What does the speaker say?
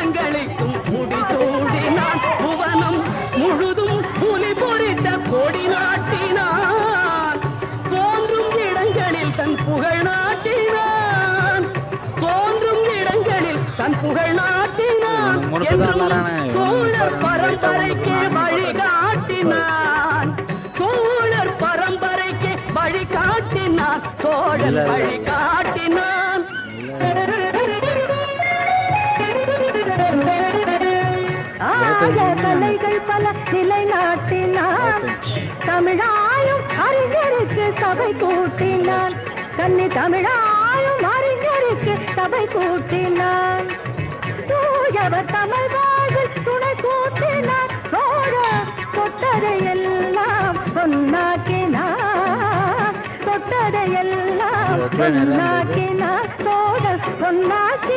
இடங்களுக்கும் முடிசூடினான் புவனம் முழுதும் புலி பொறித்த கொடி நாட்டினான் தோன்றும் இடங்களில் தன் புகழ் நாட்டினான் தோன்றும் இடங்களில் தன் புகழ் நாட்டினான் சோழர் பரம்பரைக்கு வழிகாட்டினான் சோழர் பரம்பரைக்கு வழிகாட்டினான் சோழர் வழிகாட்டினான் கலைகள் பல நிலைநாட்டினான் தமிழாயும் அறிஞருக்கு சபை கூட்டினான் கன்னி தமிழாயும் அறிஞருக்கு சபை கூட்டினான் தூயவர் தமிழ் வாழ்வில் துணை கூட்டினான் தொட்டதையெல்லாம் பொன்னாக்கினான் தொட்டதையெல்லாம் பொன்னாக்கினான் பொன்னாக்கி